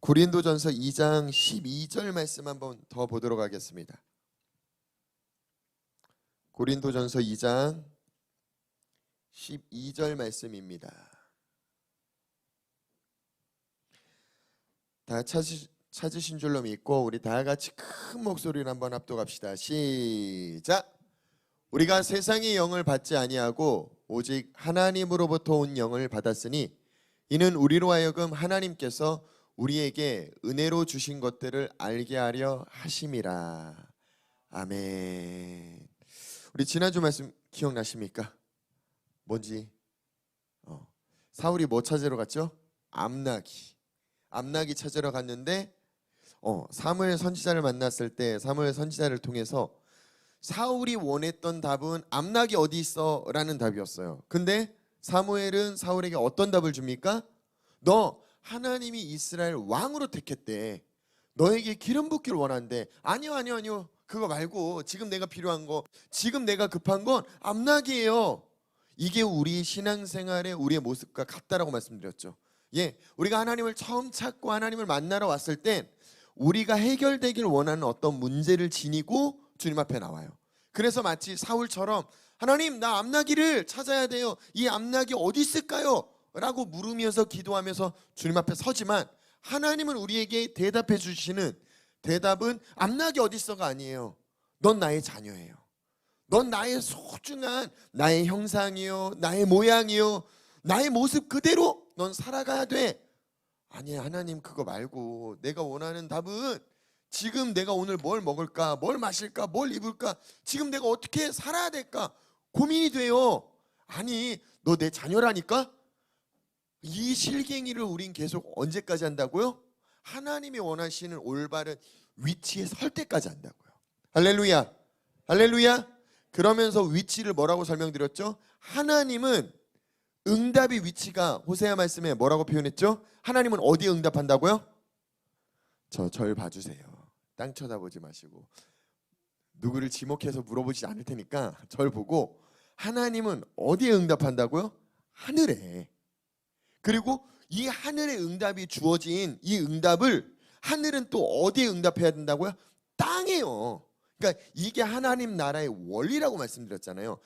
고린도전서 2장 12절 말씀 한번 더 보도록 하겠습니다. 고린도전서 2장 12절 말씀입니다. 다 찾으신 줄로 믿고 우리 다 같이 큰 목소리로 한번 합독합시다. 시작. 우리가 세상의 영을 받지 아니하고 오직 하나님으로부터 온 영을 받았으니 이는 우리로 하여금 하나님께서 우리에게 은혜로 주신 것들을 알게 하려 하심이라. 아멘. 우리 지난주 말씀 기억나십니까? 뭔지? 사울이 뭐 찾으러 갔죠? 암나기 찾으러 갔는데 사무엘 선지자를 만났을 때 사무엘 선지자를 통해서 사울이 원했던 답은 암나기 어디 있어? 라는 답이었어요. 근데 사무엘은 사울에게 어떤 답을 줍니까? 너 하나님이 이스라엘 왕으로 택했대. 너에게 기름 붓기를 원한대. 아니요. 그거 말고 지금 내가 필요한 거, 지금 내가 급한 건 암나기예요. 이게 우리 신앙생활의 우리의 모습과 같다라고 말씀드렸죠. 우리가 하나님을 처음 찾고 하나님을 만나러 왔을 땐 우리가 해결되길 원하는 어떤 문제를 지니고 주님 앞에 나와요. 그래서 마치 사울처럼 하나님, 나 암나기를 찾아야 돼요. 이 암나기 어디 있을까요? 라고 물으면서 기도하면서 주님 앞에 서지만 하나님은 우리에게 대답해 주시는 대답은 암나기 어디 있어가 아니에요. 넌 나의 자녀예요. 넌 나의 소중한 나의 형상이요, 나의 모양이요, 나의 모습 그대로 넌 살아가야 돼. 아니야, 하나님 그거 말고 내가 원하는 답은 지금 내가 오늘 뭘 먹을까, 뭘 마실까, 뭘 입을까, 지금 내가 어떻게 살아야 될까 고민이 돼요. 아니, 너 내 자녀라니까? 이 실갱이를 우린 계속 언제까지 한다고요? 하나님이 원하시는 올바른 위치에 설 때까지 한다고요. 할렐루야. 할렐루야. 그러면서 위치를 뭐라고 설명드렸죠? 하나님은 응답의 위치가 호세아 말씀에 뭐라고 표현했죠? 하나님은 어디에 응답한다고요? 절 봐주세요. 땅 쳐다보지 마시고 누구를 지목해서 물어보지 않을 테니까 절 보고 하나님은 어디에 응답한다고요? 하늘에. 그리고 이 하늘의 응답이 주어진 이 응답을 하늘은 또 어디에 응답해야 된다고요? 땅에요. 그러니까 이게 하나님 나라의 원리라고 말씀드렸잖아요.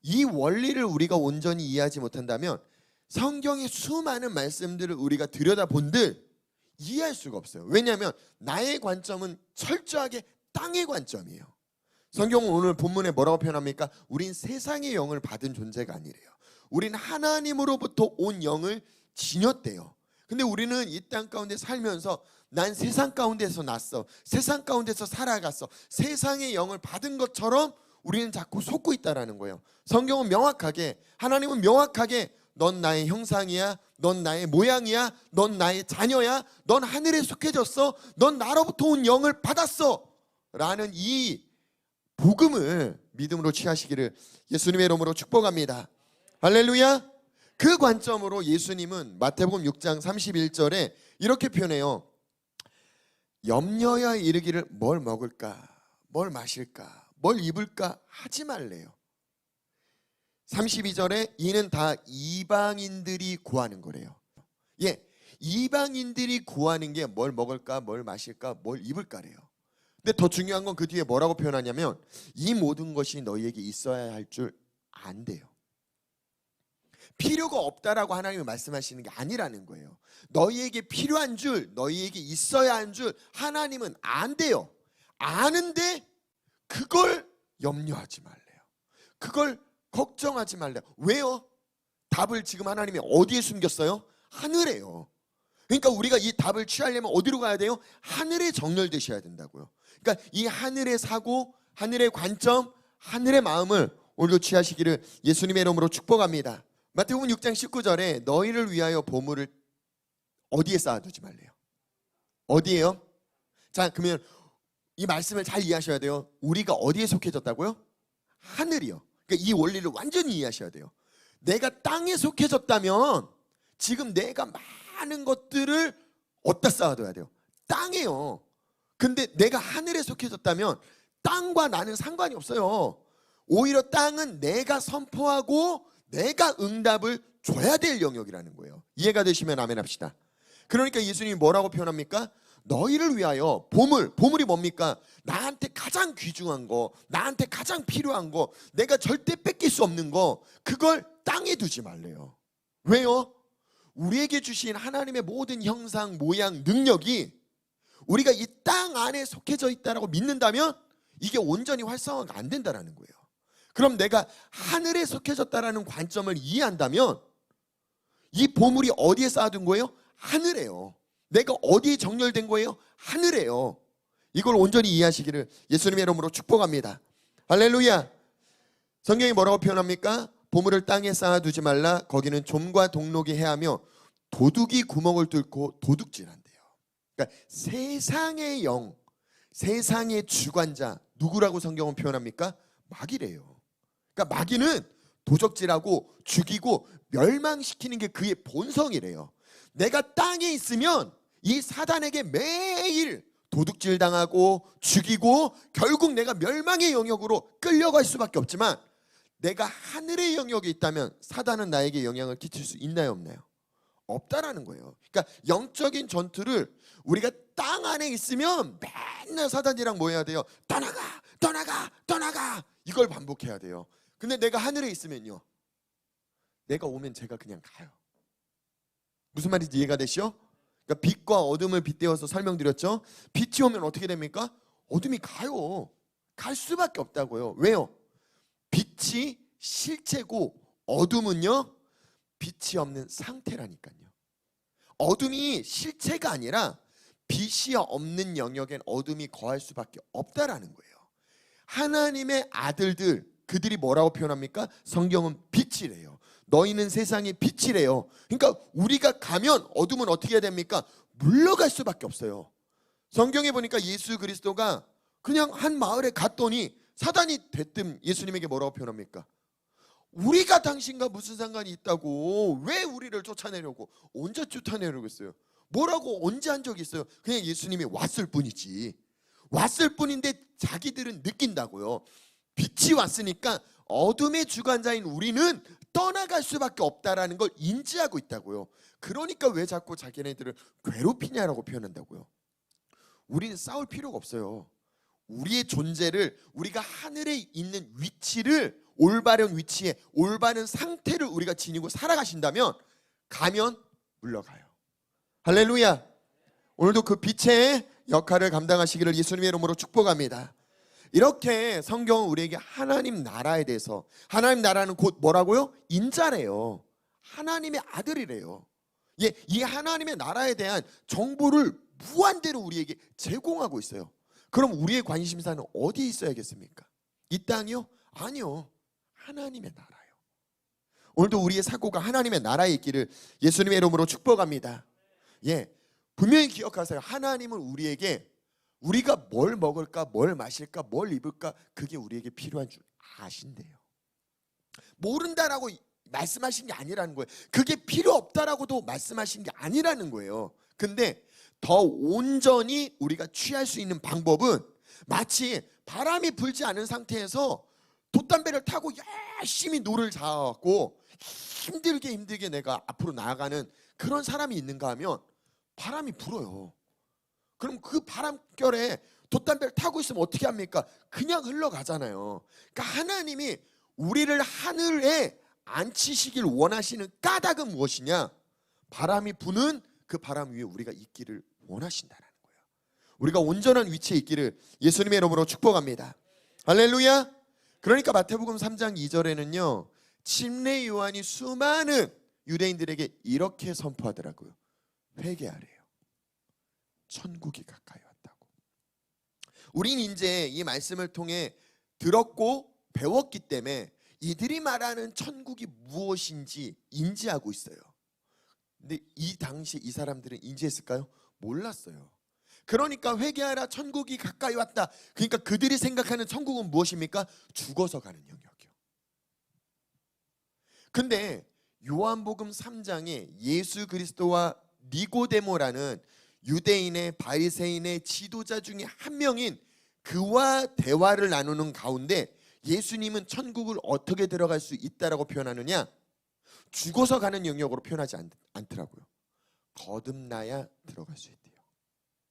이 원리를 우리가 온전히 이해하지 못한다면 성경의 수많은 말씀들을 우리가 들여다본들 이해할 수가 없어요. 왜냐하면 나의 관점은 철저하게 땅의 관점이에요. 성경은 오늘 본문에 뭐라고 표현합니까? 우린 세상의 영을 받은 존재가 아니래요. 우린 하나님으로부터 온 영을 지녔대요. 근데 우리는 이 땅 가운데 살면서 난 세상 가운데서 났어, 세상 가운데서 살아갔어, 세상의 영을 받은 것처럼 우리는 자꾸 속고 있다라는 거예요. 성경은 명확하게, 하나님은 명확하게 넌 나의 형상이야, 넌 나의 모양이야, 넌 나의 자녀야, 넌 하늘에 속해졌어, 넌 나로부터 온 영을 받았어 라는 이 복음을 믿음으로 취하시기를 예수님의 이름으로 축복합니다. 할렐루야. 그 관점으로 예수님은 마태복음 6장 31절에 이렇게 표현해요. 염려하여 이르기를 뭘 먹을까, 뭘 마실까, 뭘 입을까 하지 말래요. 32절에 이는 다 이방인들이 구하는 거래요. 이방인들이 구하는 게 뭘 먹을까, 뭘 마실까, 뭘 입을까래요. 근데 더 중요한 건 그 뒤에 뭐라고 표현하냐면 이 모든 것이 너희에게 있어야 할 줄 안대요. 필요가 없다라고 하나님이 말씀하시는 게 아니라는 거예요. 너희에게 필요한 줄, 너희에게 있어야 한 줄 하나님은 안대요. 아는데 그걸 염려하지 말래요. 그걸 걱정하지 말래요. 왜요? 답을 지금 하나님이 어디에 숨겼어요? 하늘에요. 그러니까 우리가 이 답을 취하려면 어디로 가야 돼요? 하늘에 정렬되셔야 된다고요. 그러니까 이 하늘의 사고, 하늘의 관점, 하늘의 마음을 오늘도 취하시기를 예수님의 이름으로 축복합니다. 마태복음 6장 19절에 너희를 위하여 보물을 어디에 쌓아두지 말래요? 어디에요? 자, 그러면 이 말씀을 잘 이해하셔야 돼요. 우리가 어디에 속해졌다고요? 하늘이요. 그러니까 이 원리를 완전히 이해하셔야 돼요. 내가 땅에 속해졌다면 지금 내가 많은 것들을 어디다 쌓아둬야 돼요? 땅에요. 근데 내가 하늘에 속해졌다면 땅과 나는 상관이 없어요. 오히려 땅은 내가 선포하고 내가 응답을 줘야 될 영역이라는 거예요. 이해가 되시면 아멘 합시다. 그러니까 예수님이 뭐라고 표현합니까? 너희를 위하여 보물이 뭡니까? 나한테 가장 귀중한 거, 나한테 가장 필요한 거, 내가 절대 뺏길 수 없는 거, 그걸 땅에 두지 말래요. 왜요? 우리에게 주신 하나님의 모든 형상, 모양, 능력이 우리가 이 땅 안에 속해져 있다라고 믿는다면 이게 온전히 활성화가 안 된다라는 거예요. 그럼 내가 하늘에 속해졌다라는 관점을 이해한다면 이 보물이 어디에 쌓아둔 거예요? 하늘에요. 내가 어디에 정렬된 거예요? 하늘에요. 이걸 온전히 이해하시기를 예수님의 이름으로 축복합니다. 할렐루야. 성경이 뭐라고 표현합니까? 보물을 땅에 쌓아두지 말라. 거기는 좀과 동록이 해하며 도둑이 구멍을 뚫고 도둑질한대요. 그러니까 세상의 영, 세상의 주관자 누구라고 성경은 표현합니까? 마귀래요. 그러니까 마귀는 도적질하고 죽이고 멸망시키는 게 그의 본성이래요. 내가 땅에 있으면 이 사단에게 매일 도둑질 당하고 죽이고 결국 내가 멸망의 영역으로 끌려갈 수밖에 없지만, 내가 하늘의 영역에 있다면 사단은 나에게 영향을 끼칠 수 있나요, 없나요? 없다라는 거예요. 그러니까 영적인 전투를 우리가 땅 안에 있으면 맨날 사단이랑 뭐 해야 돼요? 떠나가 떠나가 떠나가, 이걸 반복해야 돼요. 근데 내가 하늘에 있으면요, 내가 오면 제가 그냥 가요. 무슨 말인지 이해가 되시죠? 그러니까 빛과 어둠을 빗대어서 설명드렸죠. 빛이 오면 어떻게 됩니까? 어둠이 가요. 갈 수밖에 없다고요. 왜요? 빛이 실체고 어둠은요, 빛이 없는 상태라니까요. 어둠이 실체가 아니라 빛이 없는 영역엔 어둠이 거할 수밖에 없다라는 거예요. 하나님의 아들들, 그들이 뭐라고 표현합니까? 성경은 빛이래요. 너희는 세상의 빛이래요. 그러니까 우리가 가면 어둠은 어떻게 해야 됩니까? 물러갈 수밖에 없어요. 성경에 보니까 예수 그리스도가 그냥 한 마을에 갔더니 사단이 대뜸 예수님에게 뭐라고 표현합니까? 우리가 당신과 무슨 상관이 있다고, 왜 우리를 쫓아내려고, 언제 쫓아내려고 했어요? 뭐라고 언제 한 적이 있어요? 그냥 예수님이 왔을 뿐이지. 왔을 뿐인데 자기들은 느낀다고요. 빛이 왔으니까 어둠의 주관자인 우리는 떠나갈 수밖에 없다라는 걸 인지하고 있다고요. 그러니까 왜 자꾸 자기네들을 괴롭히냐라고 표현한다고요. 우리는 싸울 필요가 없어요. 우리의 존재를, 우리가 하늘에 있는 위치를, 올바른 위치에 올바른 상태를 우리가 지니고 살아가신다면 가면 물러가요. 할렐루야. 오늘도 그 빛의 역할을 감당하시기를 예수님의 이름으로 축복합니다. 이렇게 성경은 우리에게 하나님 나라에 대해서, 하나님 나라는 곧 뭐라고요? 인자래요. 하나님의 아들이래요. 예, 이 하나님의 나라에 대한 정보를 무한대로 우리에게 제공하고 있어요. 그럼 우리의 관심사는 어디에 있어야겠습니까? 이 땅이요? 아니요. 하나님의 나라요. 오늘도 우리의 사고가 하나님의 나라에 있기를 예수님의 이름으로 축복합니다. 예, 분명히 기억하세요. 하나님은 우리에게 우리가 뭘 먹을까, 뭘 마실까, 뭘 입을까, 그게 우리에게 필요한 줄 아신대요. 모른다라고 말씀하신 게 아니라는 거예요. 그게 필요 없다라고도 말씀하신 게 아니라는 거예요. 근데 더 온전히 우리가 취할 수 있는 방법은 마치 바람이 불지 않은 상태에서 돛담배를 타고 열심히 노를 저어갖고 힘들게 내가 앞으로 나아가는 그런 사람이 있는가 하면 바람이 불어요. 그럼 그 바람결에 돛담배를 타고 있으면 어떻게 합니까? 그냥 흘러가잖아요. 그러니까 하나님이 우리를 하늘에 앉히시길 원하시는 까닭은 무엇이냐? 바람이 부는 그 바람 위에 우리가 있기를 원하신다는 거예요. 우리가 온전한 위치에 있기를 예수님의 이름으로 축복합니다. 할렐루야. 그러니까 마태복음 3장 2절에는요, 침례 요한이 수많은 유대인들에게 이렇게 선포하더라고요. 회개하래요. 천국이 가까이 왔다고. 우린 이제 이 말씀을 통해 들었고 배웠기 때문에 이들이 말하는 천국이 무엇인지 인지하고 있어요. 근데 이 당시에 이 사람들은 인지했을까요? 몰랐어요. 그러니까 회개하라, 천국이 가까이 왔다. 그러니까 그들이 생각하는 천국은 무엇입니까? 죽어서 가는 영역이요. 근데 요한복음 3장에 예수 그리스도와 니고데모라는 유대인의 바리새인의 지도자 중에 한 명인 그와 대화를 나누는 가운데 예수님은 천국을 어떻게 들어갈 수 있다라고 표현하느냐? 죽어서 가는 영역으로 표현하지 않더라고요. 거듭나야 들어갈 수 있대요.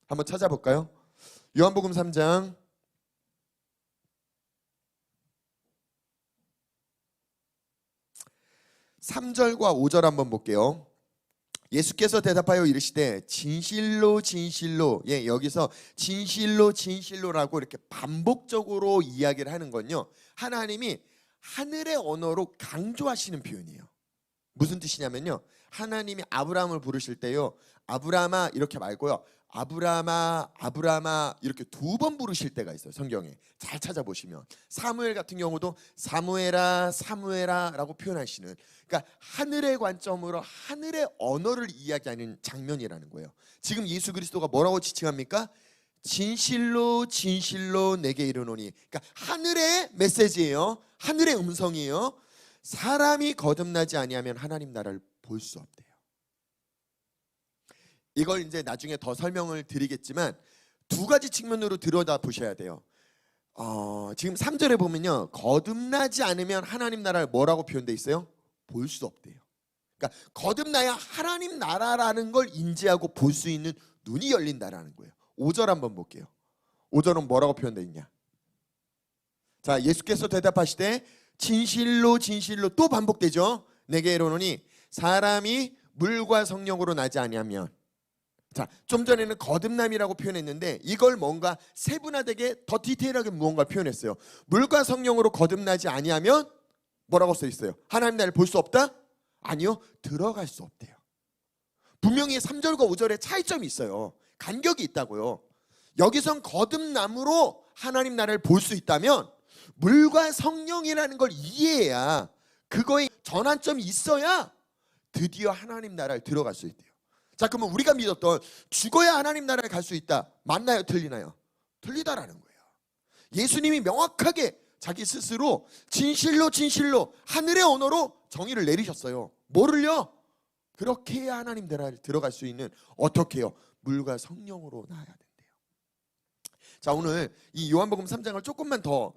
한번 찾아볼까요? 요한복음 3장 3절과 5절 한번 볼게요. 예수께서 대답하여 이르시되 진실로 진실로, 여기서 진실로 진실로라고 이렇게 반복적으로 이야기를 하는 건요, 하나님이 하늘의 언어로 강조하시는 표현이에요. 무슨 뜻이냐면요, 하나님이 아브라함을 부르실 때요, 아브라함아 이렇게 말고요, 아브라함아 아브라함아 이렇게 2번 부르실 때가 있어요. 성경에 잘 찾아보시면 사무엘 같은 경우도 사무엘아 사무엘아 라고 표현하시는, 그러니까 하늘의 관점으로 하늘의 언어를 이야기하는 장면이라는 거예요. 지금 예수 그리스도가 뭐라고 지칭합니까? 진실로 진실로 내게 이르노니, 그러니까 하늘의 메시지예요. 하늘의 음성이에요. 사람이 거듭나지 아니하면 하나님 나라를 볼 수 없대요. 이걸 이제 나중에 더 설명을 드리겠지만 2가지 측면으로 들여다 보셔야 돼요. 지금 3절에 보면요, 거듭나지 않으면 하나님 나라를 뭐라고 표현되어 있어요? 볼 수 없대요. 그러니까 거듭나야 하나님 나라라는 걸 인지하고 볼 수 있는 눈이 열린다라는 거예요. 5절 한번 볼게요. 5절은 뭐라고 표현되어 있냐? 자, 예수께서 대답하시되 진실로 진실로, 또 반복되죠. 내게 이르노니 사람이 물과 성령으로 나지 아니하면, 자, 좀 전에는 거듭남이라고 표현했는데 이걸 뭔가 세분화되게 더 디테일하게 무언가 표현했어요. 물과 성령으로 거듭나지 아니하면 뭐라고 써 있어요? 하나님 나라를 볼 수 없다? 아니요, 들어갈 수 없대요. 분명히 3절과 5절에 차이점이 있어요. 간격이 있다고요. 여기선 거듭남으로 하나님 나라를 볼 수 있다면 물과 성령이라는 걸 이해해야, 그거에 전환점이 있어야 드디어 하나님 나라를 들어갈 수 있대요. 자, 그러면 우리가 믿었던 죽어야 하나님 나라에 갈 수 있다, 맞나요? 틀리나요? 틀리다라는 거예요. 예수님이 명확하게 자기 스스로 진실로 진실로 하늘의 언어로 정의를 내리셨어요. 뭐를요? 그렇게 해야 하나님 나라에 들어갈 수 있는, 어떻게 해요? 물과 성령으로 나아야 된대요. 자, 오늘 이 요한복음 3장을 조금만 더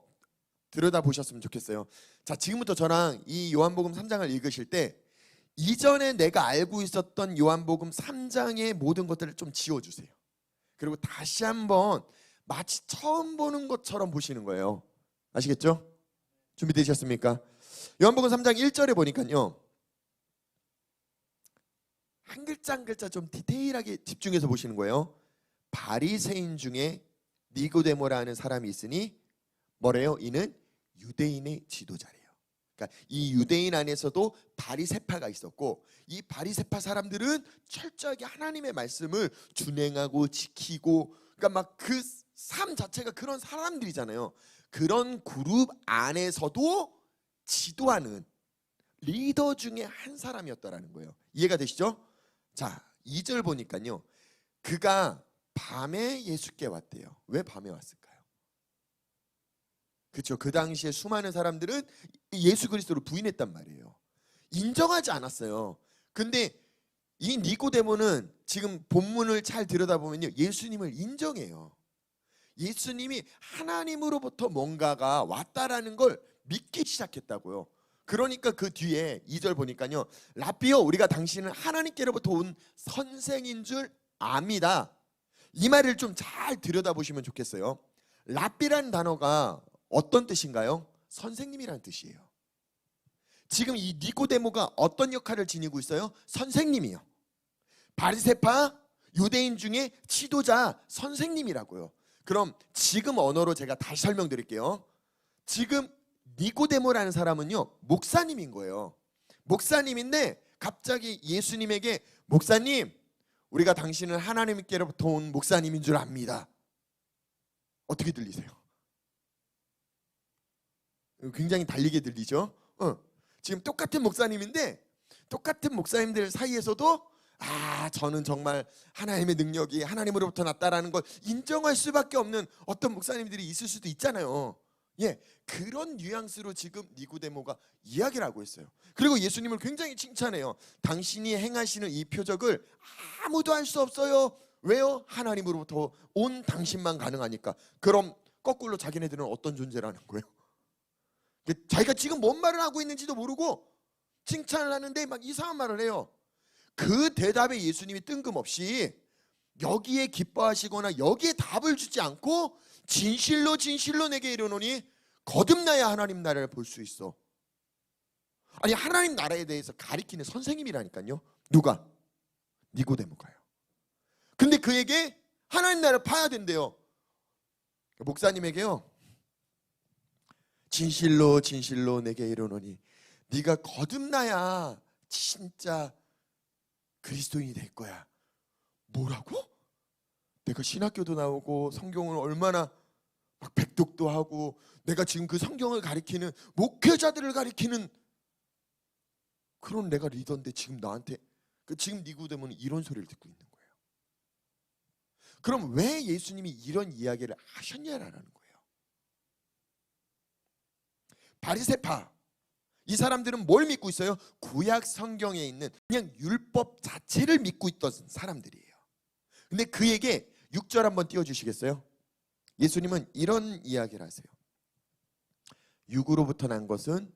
들여다보셨으면 좋겠어요. 자, 지금부터 저랑 이 요한복음 3장을 읽으실 때 이전에 내가 알고 있었던 요한복음 3장의 모든 것들을 좀 지워주세요. 그리고 다시 한번 마치 처음 보는 것처럼 보시는 거예요. 아시겠죠? 준비되셨습니까? 요한복음 3장 1절에 보니까요, 한 글자 한 글자 좀 디테일하게 집중해서 보시는 거예요. 바리새인 중에 니고데모라는 사람이 있으니 뭐래요? 이는 유대인의 지도자래요. 그러니까 이 유대인 안에서도 바리새파가 있었고, 이 바리새파 사람들은 철저하게 하나님의 말씀을 준행하고 지키고, 그러니까 막 그 삶 자체가 그런 사람들이잖아요. 그런 그룹 안에서도 지도하는 리더 중에 한 사람이었다라는 거예요. 이해가 되시죠? 자, 2절 보니까요, 그가 밤에 예수께 왔대요. 왜 밤에 왔을까요? 그렇죠. 그 당시에 수많은 사람들은 예수 그리스도를 부인했단 말이에요. 인정하지 않았어요. 근데 이 니고데모는 지금 본문을 잘 들여다보면요, 예수님을 인정해요. 예수님이 하나님으로부터 뭔가가 왔다라는 걸 믿기 시작했다고요. 그러니까 그 뒤에 2절 보니까요, 라비여 우리가 당신은 하나님께로부터 온 선생인 줄 압니다. 이 말을 좀 잘 들여다보시면 좋겠어요. 라비라는 단어가 어떤 뜻인가요? 선생님이라는 뜻이에요. 지금 이 니고데모가 어떤 역할을 지니고 있어요? 선생님이요. 바리새파 유대인 중에 지도자 선생님이라고요. 그럼 지금 언어로 제가 다시 설명드릴게요. 지금 니고데모라는 사람은요, 목사님인 거예요. 목사님인데 갑자기 예수님에게 목사님, 우리가 당신은 하나님께로부터 온 목사님인 줄 압니다. 어떻게 들리세요? 굉장히 달리게 들리죠? 지금 똑같은 목사님인데 똑같은 목사님들 사이에서도 저는 정말 하나님의 능력이 하나님으로부터 났다라는 걸 인정할 수밖에 없는 어떤 목사님들이 있을 수도 있잖아요. 그런 뉘앙스로 지금 니고데모가 이야기를 하고 있어요. 그리고 예수님을 굉장히 칭찬해요. 당신이 행하시는 이 표적을 아무도 할 수 없어요. 왜요? 하나님으로부터 온 당신만 가능하니까. 그럼 거꾸로 자기네들은 어떤 존재라는 거예요? 자기가 지금 뭔 말을 하고 있는지도 모르고 칭찬을 하는데 막 이상한 말을 해요. 그 대답에 예수님이 뜬금없이 여기에 기뻐하시거나 여기에 답을 주지 않고 진실로 진실로 내게 이르노니 거듭나야 하나님 나라를 볼 수 있어. 아니, 하나님 나라에 대해서 가리키는 선생님이라니까요. 누가? 니고데모가요. 근데 그에게 하나님 나라를 봐야 된대요. 목사님에게요, 진실로 진실로 내게 이르노니 네가 거듭나야 진짜 그리스도인이 될 거야. 뭐라고? 내가 신학교도 나오고 성경을 얼마나 막 백독도 하고 내가 지금 그 성경을 가리키는 목회자들을 가리키는 그런 내가 리더인데 지금 나한테 지금 니고데모는 이런 소리를 듣고 있는 거예요. 그럼 왜 예수님이 이런 이야기를 하셨냐라는 거예요. 바리새파, 이 사람들은 뭘 믿고 있어요? 구약 성경에 있는 그냥 율법 자체를 믿고 있던 사람들이에요. 근데 그에게 6절 한번 띄워주시겠어요? 예수님은 이런 이야기를 하세요. 육으로부터 난 것은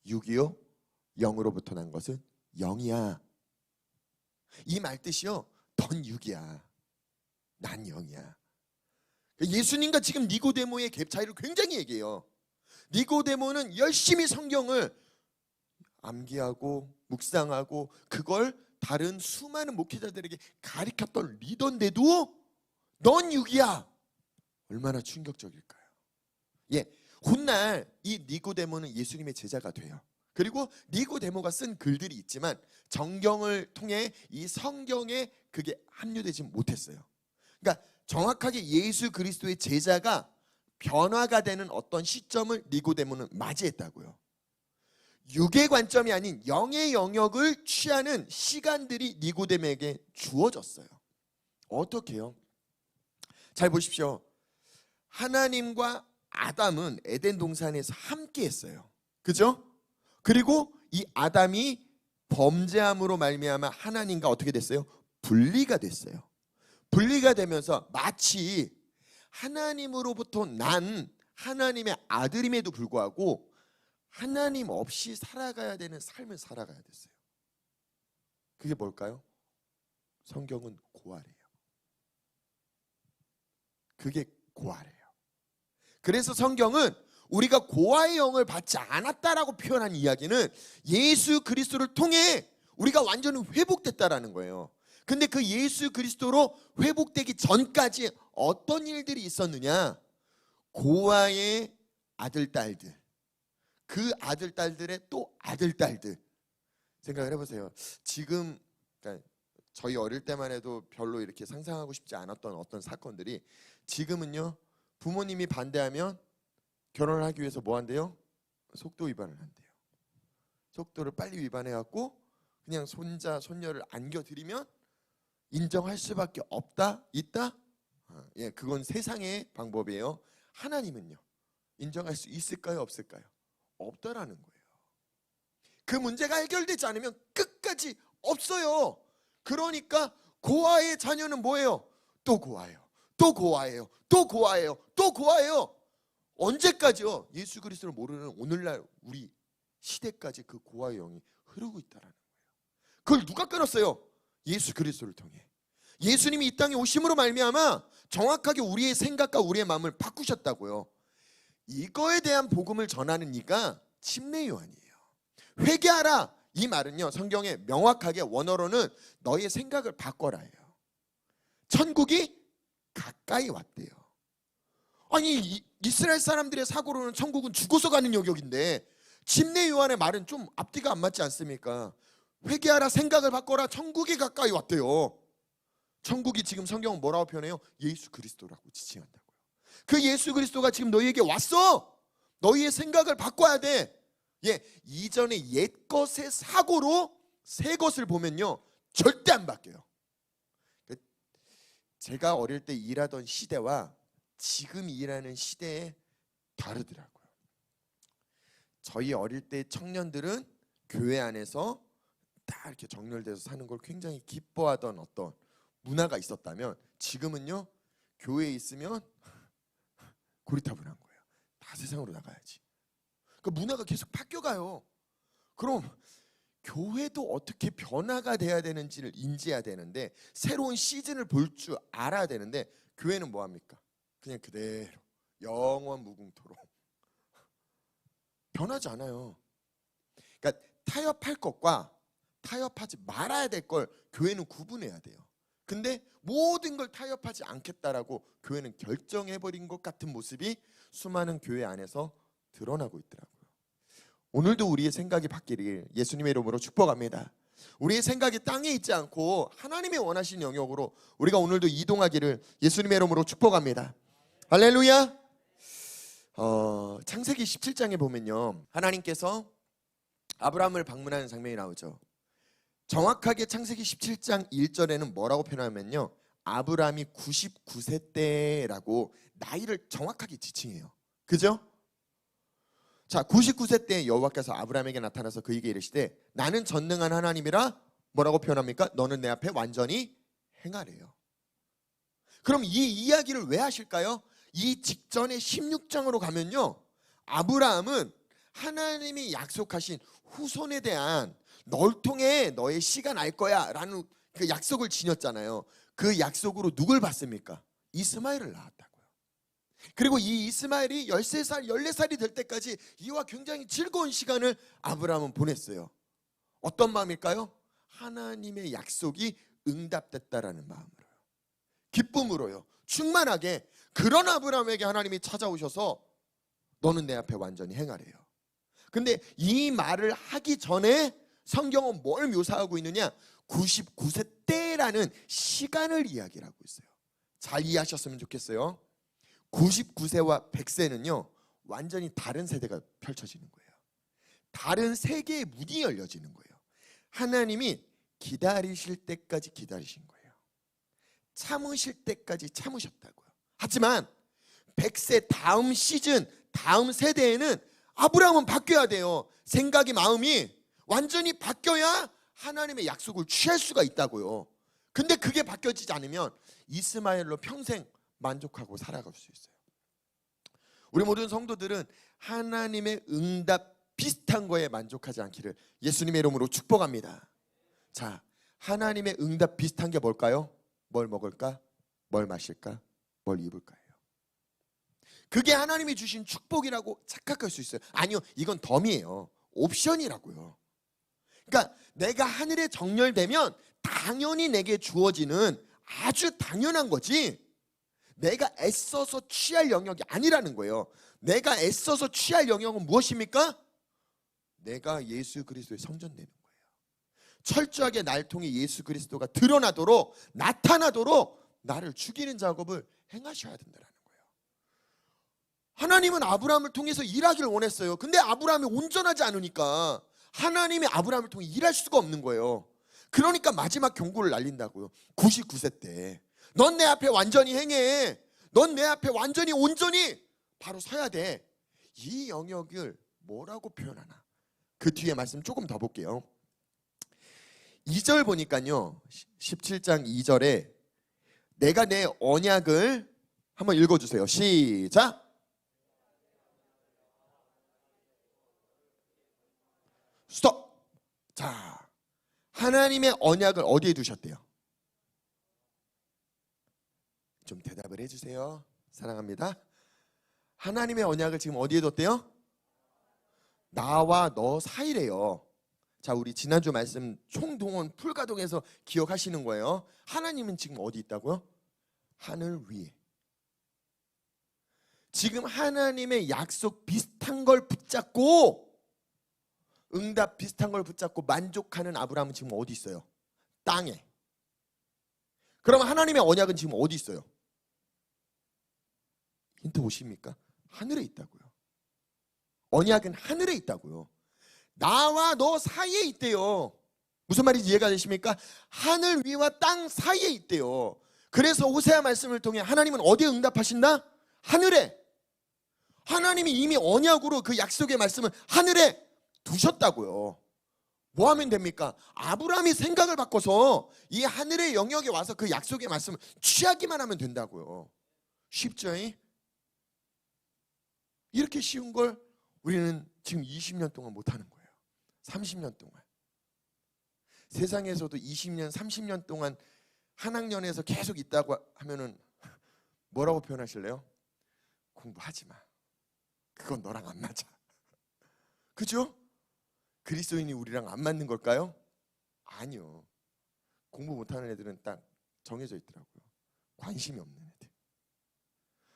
육이요, 영으로부터 난 것은 영이야. 이 말 뜻이요, 넌 육이야, 난 영이야. 예수님과 지금 니고데모의 갭 차이를 굉장히 얘기해요. 니고데모는 열심히 성경을 암기하고 묵상하고 그걸 다른 수많은 목회자들에게 가르쳤던 리더인데도 넌 육이야. 얼마나 충격적일까요? 예, 훗날 이 니고데모는 예수님의 제자가 돼요. 그리고 니고데모가 쓴 글들이 있지만 정경을 통해 이 성경에 그게 합류되지 못했어요. 그러니까 정확하게 예수 그리스도의 제자가 변화가 되는 어떤 시점을 니고데모는 맞이했다고요. 육의 관점이 아닌 영의 영역을 취하는 시간들이 니고데모에게 주어졌어요. 어떻게요? 잘 보십시오. 하나님과 아담은 에덴 동산에서 함께 했어요. 그죠? 그리고 이 아담이 범죄함으로 말미암아 하나님과 어떻게 됐어요? 분리가 됐어요. 분리가 되면서 마치 하나님으로부터 난 하나님의 아들임에도 불구하고 하나님 없이 살아가야 되는 삶을 살아가야 됐어요. 그게 뭘까요? 성경은 고아래요. 그게 고아래요. 그래서 성경은 우리가 고아의 영을 받지 않았다라고 표현한 이야기는 예수 그리스도를 통해 우리가 완전히 회복됐다라는 거예요. 근데 그 예수 그리스도로 회복되기 전까지 어떤 일들이 있었느냐? 고아의 아들 딸들, 그 아들 딸들의 또 아들 딸들. 생각을 해보세요. 지금 그러니까 저희 어릴 때만 해도 별로 이렇게 상상하고 싶지 않았던 어떤 사건들이 지금은요, 부모님이 반대하면 결혼을 하기 위해서 뭐 한대요? 속도 위반을 한대요. 속도를 빨리 위반해갖고 그냥 손자 손녀를 안겨드리면 인정할 수밖에 없다? 있다? 예, 그건 세상의 방법이에요. 하나님은요, 인정할 수 있을까요? 없을까요? 없다라는 거예요. 그 문제가 해결되지 않으면 끝까지 없어요. 그러니까 고아의 자녀는 뭐예요? 또 고아예요. 또 고아예요. 또 고아예요. 또 고아예요. 언제까지요? 예수 그리스도를 모르는 오늘날 우리 시대까지 그 고아의 영이 흐르고 있다라는 거예요. 그걸 누가 끊었어요? 예수 그리스도를 통해. 예수님이 이 땅에 오심으로 말미암아 정확하게 우리의 생각과 우리의 마음을 바꾸셨다고요. 이거에 대한 복음을 전하는 이가 침례 요한이에요. 회개하라, 이 말은요, 성경에 명확하게 원어로는 너의 생각을 바꿔라예요. 천국이 가까이 왔대요. 아니, 이스라엘 사람들의 사고로는 천국은 죽어서 가는 영역인데 침례 요한의 말은 좀 앞뒤가 안 맞지 않습니까? 회개하라, 생각을 바꿔라, 천국이 가까이 왔대요. 천국이 지금 성경은 뭐라고 표현해요? 예수 그리스도라고 지칭한다고요. 그 예수 그리스도가 지금 너희에게 왔어. 너희의 생각을 바꿔야 돼. 예, 이전의 옛 것의 사고로 새 것을 보면요, 절대 안 바뀌어요. 제가 어릴 때 일하던 시대와 지금 일하는 시대에 다르더라고요. 저희 어릴 때 청년들은 교회 안에서 다 이렇게 정렬돼서 사는 걸 굉장히 기뻐하던 어떤 문화가 있었다면 지금은요, 교회에 있으면 고리타분한 거예요. 다 세상으로 나가야지. 그 문화가 계속 바뀌어가요. 그럼 교회도 어떻게 변화가 돼야 되는지를 인지해야 되는데, 새로운 시즌을 볼 줄 알아야 되는데, 교회는 뭐합니까? 그냥 그대로 영원 무궁토록 변하지 않아요. 그러니까 타협할 것과 타협하지 말아야 될 걸 교회는 구분해야 돼요. 근데 모든 걸 타협하지 않겠다라고 교회는 결정해버린 것 같은 모습이 수많은 교회 안에서 드러나고 있더라고요. 오늘도 우리의 생각이 바뀌길 예수님의 이름으로 축복합니다. 우리의 생각이 땅에 있지 않고 하나님이 원하시는 영역으로 우리가 오늘도 이동하기를 예수님의 이름으로 축복합니다. 할렐루야. 창세기 17장에 보면요, 하나님께서 아브라함을 방문하는 장면이 나오죠. 정확하게 창세기 17장 1절에는 뭐라고 표현하면요, 아브라함이 99세 때라고 나이를 정확하게 지칭해요. 그죠? 자, 99세 때 여호와께서 아브라함에게 나타나서 그에게 이르시되 나는 전능한 하나님이라 뭐라고 표현합니까? 너는 내 앞에 완전히 행하래요. 그럼 이 이야기를 왜 하실까요? 이 직전에 16장으로 가면요, 아브라함은 하나님이 약속하신 후손에 대한 널 통해 너의 씨가 날 거야 라는 그 약속을 지녔잖아요. 그 약속으로 누굴 봤습니까? 이스마엘을 낳았다고요. 그리고 이 이스마엘이 13살, 14살이 될 때까지 이와 굉장히 즐거운 시간을 아브라함은 보냈어요. 어떤 마음일까요? 하나님의 약속이 응답됐다라는 마음으로요. 기쁨으로요. 충만하게. 그런 아브라함에게 하나님이 찾아오셔서 너는 내 앞에 완전히 행하래요. 근데 이 말을 하기 전에 성경은 뭘 묘사하고 있느냐? 99세 때라는 시간을 이야기를 하고 있어요. 잘 이해하셨으면 좋겠어요. 99세와 100세는요 완전히 다른 세대가 펼쳐지는 거예요. 다른 세계의 문이 열려지는 거예요. 하나님이 기다리실 때까지 기다리신 거예요. 참으실 때까지 참으셨다고요. 하지만 100세 다음 시즌, 다음 세대에는 아브라함은 바뀌어야 돼요. 생각이, 마음이 완전히 바뀌어야 하나님의 약속을 취할 수가 있다고요. 근데 그게 바뀌어지지 않으면 이스마엘로 평생 만족하고 살아갈 수 있어요. 우리 모든 성도들은 하나님의 응답 비슷한 거에 만족하지 않기를 예수님의 이름으로 축복합니다. 자, 하나님의 응답 비슷한 게 뭘까요? 뭘 먹을까? 뭘 마실까? 뭘 입을까요? 그게 하나님이 주신 축복이라고 착각할 수 있어요. 아니요, 이건 덤이에요. 옵션이라고요. 그러니까 내가 하늘에 정렬되면 당연히 내게 주어지는 아주 당연한 거지, 내가 애써서 취할 영역이 아니라는 거예요. 내가 애써서 취할 영역은 무엇입니까? 내가 예수 그리스도의 성전되는 거예요. 철저하게 날 통해 예수 그리스도가 드러나도록, 나타나도록 나를 죽이는 작업을 행하셔야 된다는 거예요. 하나님은 아브라함을 통해서 일하기를 원했어요. 근데 아브라함이 온전하지 않으니까 하나님이 아브라함을 통해 일할 수가 없는 거예요. 그러니까 마지막 경고를 날린다고요. 99세 때 넌 내 앞에 완전히 행해. 넌 내 앞에 완전히 온전히 바로 서야 돼. 이 영역을 뭐라고 표현하나? 그 뒤에 말씀 조금 더 볼게요. 2절 보니까요, 17장 2절에 내가 내 언약을 한번 읽어주세요. 시작. 스톱. 자, 하나님의 언약을 어디에 두셨대요? 좀 대답을 해주세요. 사랑합니다. 하나님의 언약을 지금 어디에 뒀대요? 나와 너 사이래요. 자, 우리 지난주 말씀 총동원 풀가동해서 기억하시는 거예요. 하나님은 지금 어디 있다고요? 하늘 위에. 지금 하나님의 약속 비슷한 걸 붙잡고, 응답 비슷한 걸 붙잡고 만족하는 아브라함은 지금 어디 있어요? 땅에. 그럼 하나님의 언약은 지금 어디 있어요? 힌트 오십니까? 하늘에 있다고요. 언약은 하늘에 있다고요. 나와 너 사이에 있대요. 무슨 말인지 이해가 되십니까? 하늘 위와 땅 사이에 있대요. 그래서 호세아 말씀을 통해 하나님은 어디에 응답하신다? 하늘에. 하나님이 이미 언약으로 그 약속의 말씀을 하늘에 두셨다고요. 뭐 하면 됩니까? 아브라함이 생각을 바꿔서 이 하늘의 영역에 와서 그 약속의 말씀을 취하기만 하면 된다고요. 쉽죠? 이렇게 쉬운 걸 우리는 지금 20년 동안 못하는 거예요. 30년 동안. 세상에서도 20년, 30년 동안 한 학년에서 계속 있다고 하면은 뭐라고 표현하실래요? 공부하지 마. 그건 너랑 안 맞아. 그죠? 그리스도인이 우리랑 안 맞는 걸까요? 아니요. 공부 못하는 애들은 딱 정해져 있더라고요. 관심이 없는 애들.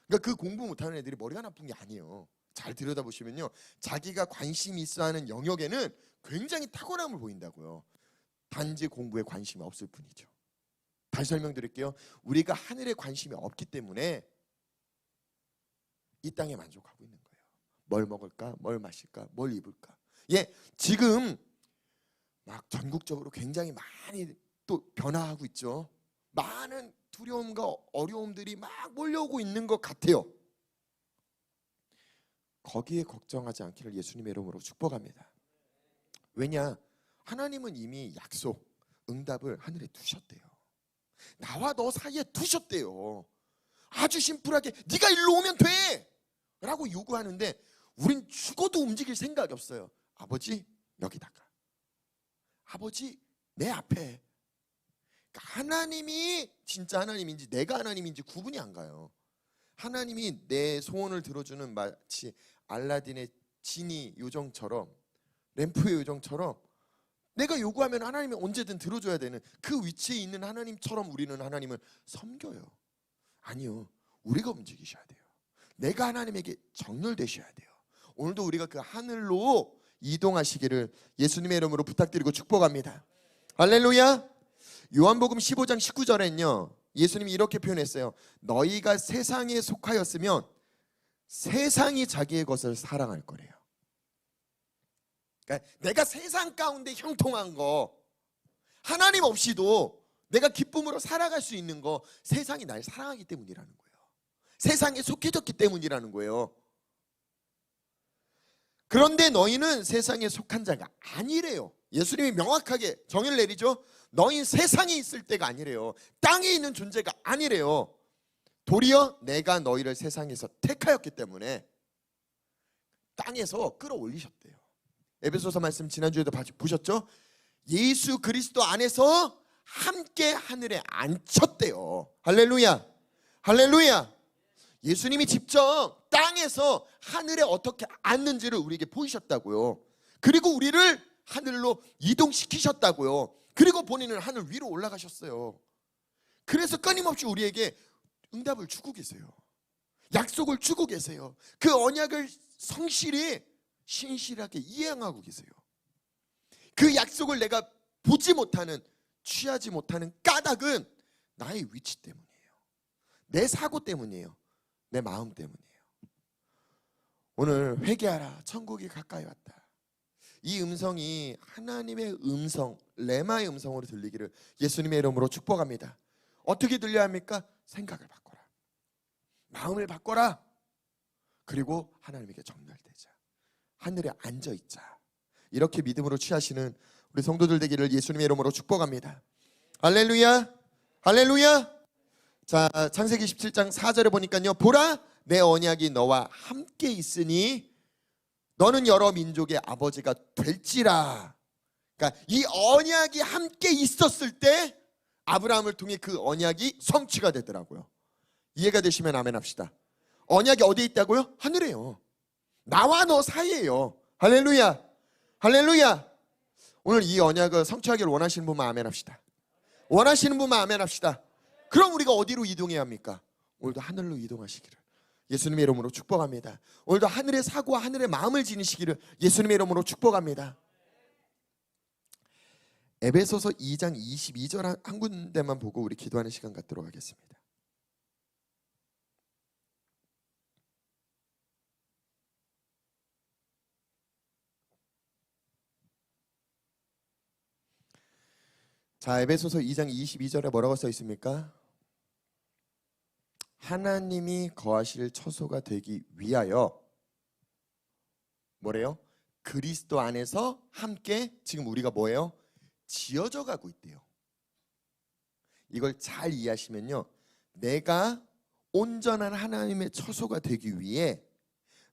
그러니까 그 공부 못하는 애들이 머리가 나쁜 게 아니에요. 잘 들여다보시면요, 자기가 관심이 있어하는 영역에는 굉장히 탁월함을 보인다고요. 단지 공부에 관심이 없을 뿐이죠. 다시 설명드릴게요. 우리가 하늘에 관심이 없기 때문에 이 땅에 만족하고 있는 거예요. 뭘 먹을까? 뭘 마실까? 뭘 입을까? 예, 지금 막 전국적으로 굉장히 많이 또 변화하고 있죠. 많은 두려움과 어려움들이 막 몰려오고 있는 것 같아요. 거기에 걱정하지 않기를 예수님의 이름으로 축복합니다. 왜냐? 하나님은 이미 약속, 응답을 하늘에 두셨대요. 나와 너 사이에 두셨대요. 아주 심플하게 네가 일로 오면 돼! 라고 요구하는데 우린 죽어도 움직일 생각이 없어요. 아버지 여기다가, 아버지 내 앞에. 그러니까 하나님이 진짜 하나님인지 내가 하나님인지 구분이 안 가요. 하나님이 내 소원을 들어주는 마치 알라딘의 지니 요정처럼, 램프의 요정처럼 내가 요구하면 하나님이 언제든 들어줘야 되는 그 위치에 있는 하나님처럼 우리는 하나님을 섬겨요. 아니요, 우리가 움직이셔야 돼요. 내가 하나님에게 정렬되셔야 돼요. 오늘도 우리가 그 하늘로 이동하시기를 예수님의 이름으로 부탁드리고 축복합니다. 할렐루야. 요한복음 15장 19절에는요, 예수님이 이렇게 표현했어요. 너희가 세상에 속하였으면 세상이 자기의 것을 사랑할 거래요. 그러니까 내가 세상 가운데 형통한 거, 하나님 없이도 내가 기쁨으로 살아갈 수 있는 거, 세상이 날 사랑하기 때문이라는 거예요. 세상에 속해졌기 때문이라는 거예요. 그런데 너희는 세상에 속한 자가 아니래요. 예수님이 명확하게 정의를 내리죠. 너희 세상에 있을 때가 아니래요. 땅에 있는 존재가 아니래요. 도리어 내가 너희를 세상에서 택하였기 때문에 땅에서 끌어올리셨대요. 에베소서 말씀 지난주에도 보셨죠? 예수 그리스도 안에서 함께 하늘에 앉혔대요. 할렐루야. 할렐루야. 예수님이 직접 땅에서 하늘에 어떻게 앉는지를 우리에게 보이셨다고요. 그리고 우리를 하늘로 이동시키셨다고요. 그리고 본인은 하늘 위로 올라가셨어요. 그래서 끊임없이 우리에게 응답을 주고 계세요. 약속을 주고 계세요. 그 언약을 성실히 신실하게 이행하고 계세요. 그 약속을 내가 보지 못하는, 취하지 못하는 까닭은 나의 위치 때문이에요. 내 사고 때문이에요. 내 마음 때문이에요. 오늘 회개하라, 천국이 가까이 왔다. 이 음성이 하나님의 음성, 레마의 음성으로 들리기를 예수님의 이름으로 축복합니다. 어떻게 들려야 합니까? 생각을 바꿔라, 마음을 바꿔라. 그리고 하나님에게 정렬되자, 하늘에 앉아있자. 이렇게 믿음으로 취하시는 우리 성도들 되기를 예수님의 이름으로 축복합니다. 할렐루야. 할렐루야. 자, 창세기 17장 4절에 보니까요, 보라 내 언약이 너와 함께 있으니 너는 여러 민족의 아버지가 될지라. 그러니까 이 언약이 함께 있었을 때 아브라함을 통해 그 언약이 성취가 되더라고요. 이해가 되시면 아멘 합시다. 언약이 어디에 있다고요? 하늘에요. 나와 너 사이에요. 할렐루야. 할렐루야. 오늘 이 언약을 성취하기를 원하시는 분만 아멘 합시다. 원하시는 분만 아멘 합시다. 그럼 우리가 어디로 이동해야 합니까? 오늘도 하늘로 이동하시기를 예수님의 이름으로 축복합니다. 오늘도 하늘의 사고와 하늘의 마음을 지니시기를 예수님의 이름으로 축복합니다. 에베소서 2장 22절 한 군데만 보고 우리 기도하는 시간 갖도록 하겠습니다. 자, 에베소서 2장 22절에 뭐라고 써 있습니까? 하나님이 거하실 처소가 되기 위하여 뭐래요? 그리스도 안에서 함께 지금 우리가 뭐예요? 지어져 가고 있대요. 이걸 잘 이해하시면요, 내가 온전한 하나님의 처소가 되기 위해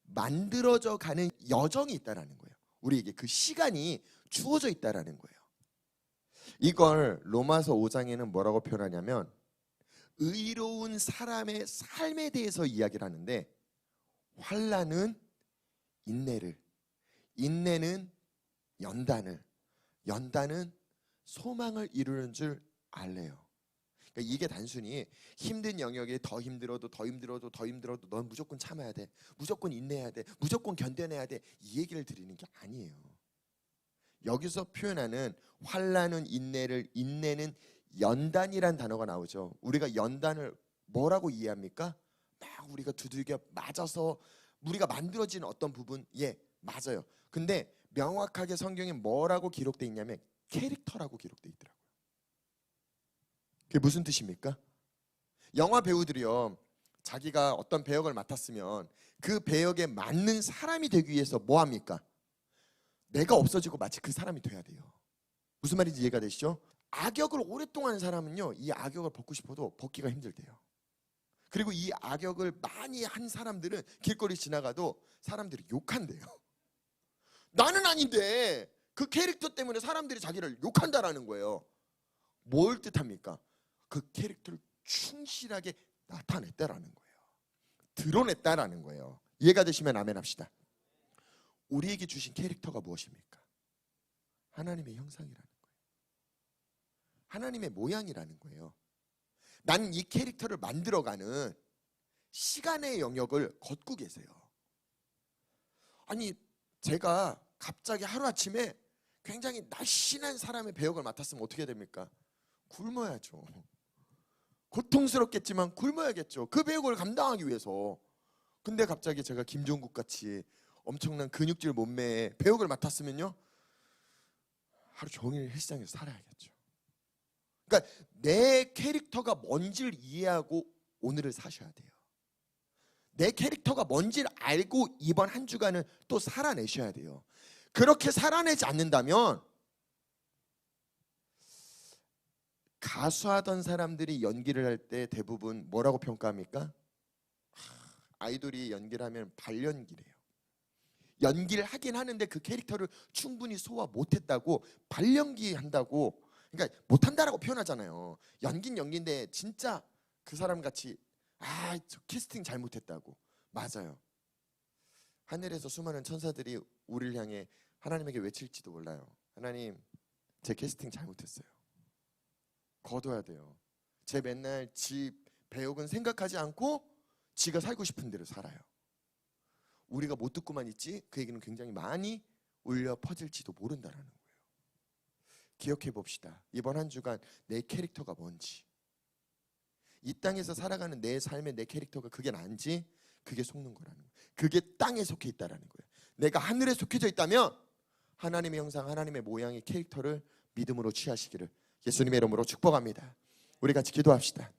만들어져 가는 여정이 있다라는 거예요. 우리에게 그 시간이 주어져 있다라는 거예요. 이걸 로마서 5장에는 뭐라고 표현하냐면 의로운 사람의 삶에 대해서 이야기를 하는데, 환난은 인내를, 인내는 연단을, 연단은 소망을 이루는 줄 알래요. 그러니까 이게 단순히 힘든 영역에 더 힘들어도 더 힘들어도 더 힘들어도 넌 무조건 참아야 돼, 무조건 인내해야 돼, 무조건 견뎌내야 돼, 이 얘기를 드리는 게 아니에요. 여기서 표현하는 환난은 인내를, 인내는 연단이란 단어가 나오죠. 우리가 연단을 뭐라고 이해합니까? 막 우리가 두들겨 맞아서 우리가 만들어진 어떤 부분, 예, 맞아요. 근데 명확하게 성경에 뭐라고 기록되어 있냐면 캐릭터라고 기록되어 있더라고요. 그게 무슨 뜻입니까? 영화 배우들이요, 자기가 어떤 배역을 맡았으면 그 배역에 맞는 사람이 되기 위해서 뭐 합니까? 내가 없어지고 마치 그 사람이 돼야 돼요. 무슨 말인지 이해가 되시죠? 악역을 오랫동안 한 사람은요, 이 악역을 벗고 싶어도 벗기가 힘들대요. 그리고 이 악역을 많이 한 사람들은 길거리 지나가도 사람들이 욕한대요. 나는 아닌데 그 캐릭터 때문에 사람들이 자기를 욕한다라는 거예요. 뭘 뜻합니까? 그 캐릭터를 충실하게 나타냈다라는 거예요. 드러냈다라는 거예요. 이해가 되시면 아멘 합시다. 우리에게 주신 캐릭터가 무엇입니까? 하나님의 형상이라는 거예요. 하나님의 모양이라는 거예요. 나는 이 캐릭터를 만들어가는 시간의 영역을 걷고 계세요. 아니, 제가 갑자기 하루아침에 굉장히 날씬한 사람의 배역을 맡았으면 어떻게 됩니까? 굶어야죠. 고통스럽겠지만 굶어야겠죠. 그 배역을 감당하기 위해서. 근데 갑자기 제가 김종국 같이 엄청난 근육질 몸매의 배역을 맡았으면요, 하루 종일 헬스장에서 살아야겠죠. 그러니까 내 캐릭터가 뭔지를 이해하고 오늘을 사셔야 돼요. 내 캐릭터가 뭔지를 알고 이번 한 주간을 또 살아내셔야 돼요. 그렇게 살아내지 않는다면, 가수하던 사람들이 연기를 할 때 대부분 뭐라고 평가합니까? 아이돌이 연기를 하면 발연기래요. 연기를 하긴 하는데 그 캐릭터를 충분히 소화 못했다고 발연기 한다고, 그러니까 못한다라고 표현하잖아요. 연기는 연기인데 진짜 그 사람 같이 저 캐스팅 잘못했다고. 맞아요. 하늘에서 수많은 천사들이 우리를 향해 하나님에게 외칠지도 몰라요. 하나님, 제 캐스팅 잘못했어요. 거둬야 돼요. 제 맨날 지 배역은 생각하지 않고 지가 살고 싶은 대로 살아요. 우리가 못 듣고만 있지 그 얘기는 굉장히 많이 울려 퍼질지도 모른다라는 거예요. 기억해 봅시다. 이번 한 주간 내 캐릭터가 뭔지, 이 땅에서 살아가는 내 삶의 내 캐릭터가 그게 난지, 그게 속는 거라는 거예요. 그게 땅에 속해 있다라는 거예요. 내가 하늘에 속해져 있다면 하나님의 형상, 하나님의 모양의 캐릭터를 믿음으로 취하시기를 예수님의 이름으로 축복합니다. 우리 같이 기도합시다.